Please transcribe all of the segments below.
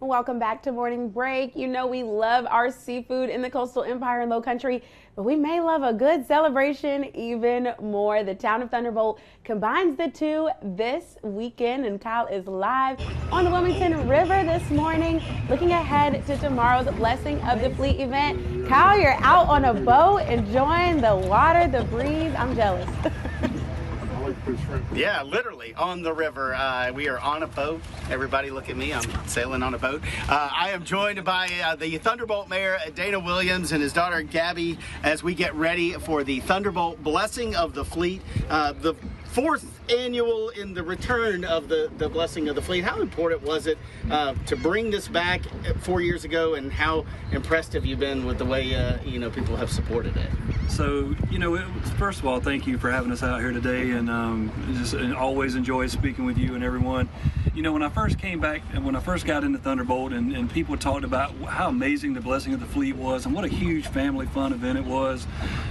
Welcome back to Morning Break. You know we love our seafood in the coastal empire and low country, but we may love a good celebration even more. The town of Thunderbolt combines the two this weekend, and Kyle is live on the Wilmington River this morning, looking ahead to tomorrow's Blessing of the Fleet event. Kyle, you're out on a boat enjoying the water, the breeze. I'm jealous. Yeah, literally on the river. We are on a boat. Everybody look at me. I'm sailing on a boat. I am joined by the Thunderbolt Mayor, Dana Williams, and his daughter, Gabby, as we get ready for the Thunderbolt Blessing of the Fleet, the fourth annual in the return of the Blessing of the Fleet. How important was it to bring this back 4 years ago, and how impressed have you been with the way people have supported it? So, first of all, thank you for having us out here today, and always enjoy speaking with you and everyone. When I first came back and when I first got into Thunderbolt, and people talked about how amazing the Blessing of the Fleet was and what a huge family fun event it was,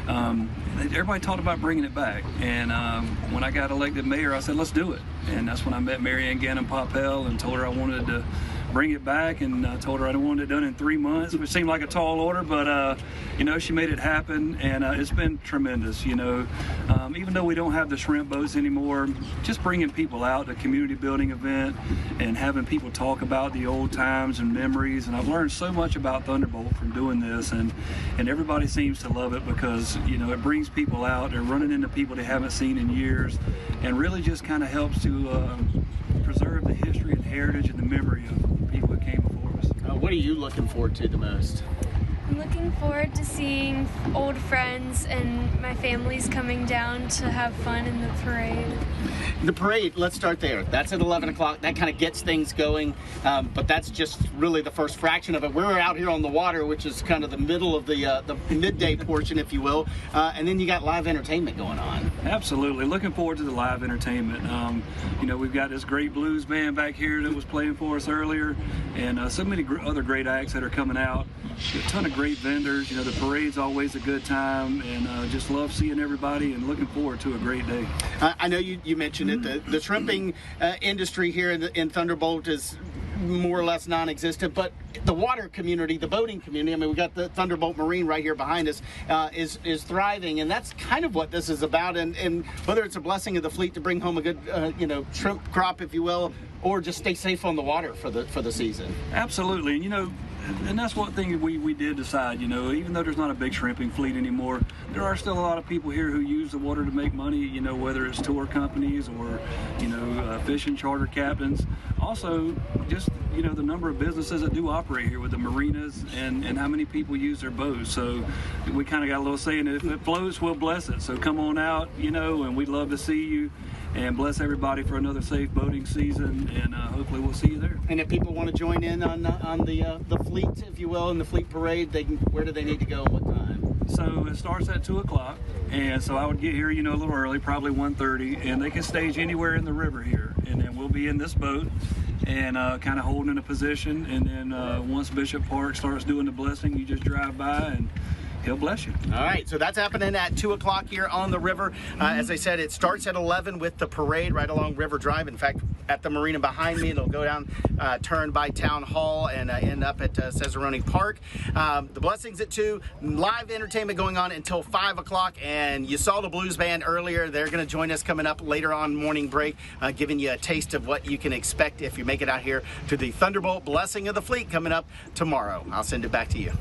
everybody talked about bringing it back. And when I got elected mayor, I said, let's do it. And that's when I met Mary Ann Gannon Poppel and told her I wanted to bring it back, and I told her I wanted it done in 3 months, which seemed like a tall order, but she made it happen, and it's been tremendous. Even though we don't have the shrimp boats anymore, just bringing people out, a community building event, and having people talk about the old times and memories. And I've learned so much about Thunderbolt from doing this, and everybody seems to love it because it brings people out. They're running into people they haven't seen in years, and really just kind of helps to preserve the history and heritage and the memory of people that came before us. What are you looking forward to the most? I'm looking forward to seeing old friends, and my family's coming down to have fun in the parade. The parade, let's start there. That's at 11 o'clock. That kind of gets things going, but that's just really the first fraction of it. We're out here on the water, which is kind of the middle of the midday portion, if you will, and then you got live entertainment going on. Absolutely. Looking forward to the live entertainment. We've got this great blues band back here that was playing for us earlier, and so many other great acts that are coming out. A ton of great vendors. The parade's always a good time, and just love seeing everybody and looking forward to a great day. I know you mentioned it. The shrimping industry here in Thunderbolt is more or less non-existent, but the water community, the boating community, we got the Thunderbolt Marine right here behind us, is thriving, and that's kind of what this is about. And whether it's a blessing of the fleet to bring home a good shrimp crop, if you will, or just stay safe on the water for the season. Absolutely. And that's one thing we did decide, even though there's not a big shrimping fleet anymore, there are still a lot of people here who use the water to make money, whether it's tour companies or, fishing charter captains. Also, just, the number of businesses that do operate here with the marinas and how many people use their boats. So we kind of got a little saying, if it floats, we'll bless it. So come on out, and we'd love to see you. And bless everybody for another safe boating season, and hopefully we'll see you there. And if people want to join in on the fleet, if you will, in the fleet parade, where do they need to go and what time? So it starts at 2 o'clock, and so I would get here, a little early, probably 1:30, and they can stage anywhere in the river here, and then we'll be in this boat and kind of holding a position, and then once Bishop Park starts doing the blessing, you just drive by and he'll bless you. All right, so that's happening at 2 o'clock here on the river. As I said, it starts at 11 with the parade right along River Drive. In fact, at the marina behind me, it'll go down, turn by Town Hall, and end up at Cesarone Park. The blessings at 2, live entertainment going on until 5 o'clock, and you saw the blues band earlier. They're going to join us coming up later on Morning Break, giving you a taste of what you can expect if you make it out here to the Thunderbolt Blessing of the Fleet coming up tomorrow. I'll send it back to you.